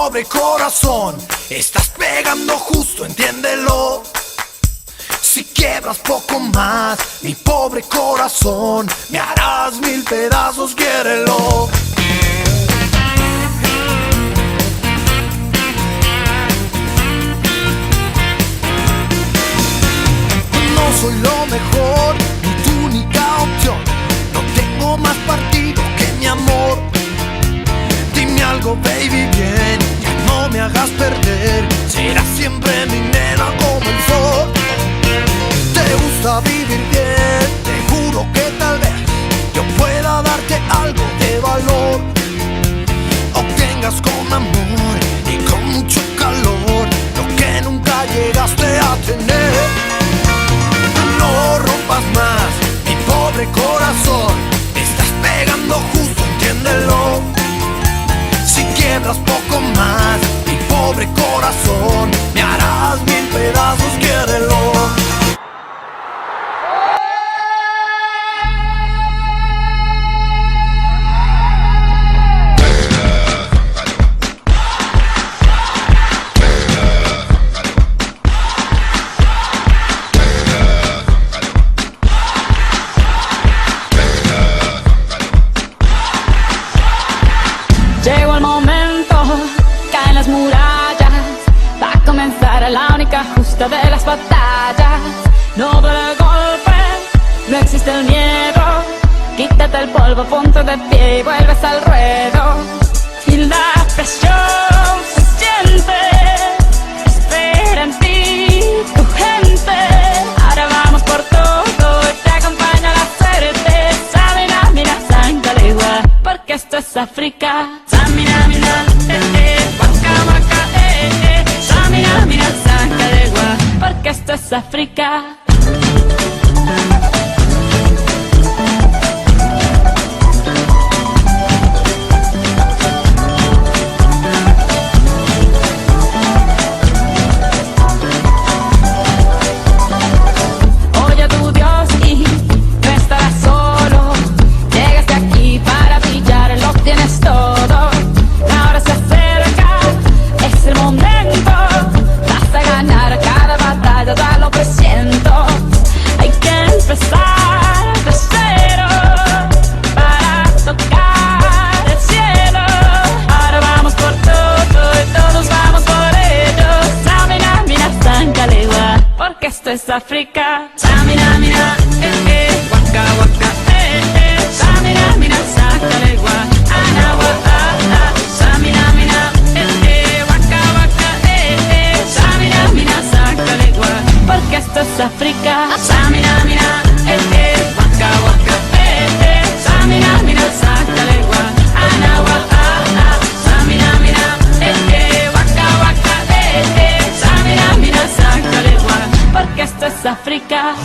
pobre corazón, estás pegando justo, entiéndelo. Si quiebras poco más, mi pobre corazón, me harás 1000 pedazos, quiérelo. No soy lo mejor, ni tu única opción. No tengo más partido que mi amor. Dime algo, baby, bien, ya no me hagas perder. Serás siempre mi nena como el sol. Te gusta vivir bien, te juro que tal vez yo pueda darte algo de valor. Obtengas con amor y con mucho calor lo que nunca llegaste a tener. No rompas más, mi pobre corazón, estás pegando justo, entiéndelo. Si quiebras poco más, mi pobre corazón, me harás 1000 pedazos, quiérelo. Llegó el momento, caen las murallas, va a comenzar la única justa de las batallas. No duele el golpe, no existe el miedo, quítate el polvo, ponte de pie y vuelves al ruedo. Y la presión se siente, espera en ti tu gente. Ahora vamos por todo y te acompaña la suerte. Samina, mira, Sangalegua, porque esto es África. Samina, mira, waka, waka, Samina, mira, Sangalegua, porque esto es África. Oye a tu Dios y no estarás solo. Llegaste aquí para brillar, lo tienes todo. Ahora se acerca, es el momento. Vas a ganar cada batalla, ya lo presiento. Hay que empezar de cero para tocar el cielo. Ahora vamos por todo y todos vamos por ello. Samina, mira, Sangalegua, porque esto es África. Samina, mira, waka, waka, Samina, mira, Sangalegua, anawa, Samina, mira, waka, waka, Samina, mira, Sangalegua, porque esto es África. Samina, mira, waka, waka, Samina, mira, Sangalegua, anawa, Samina, mira, waka, waka, Samina, mira, Sangalegua, porque esto es África.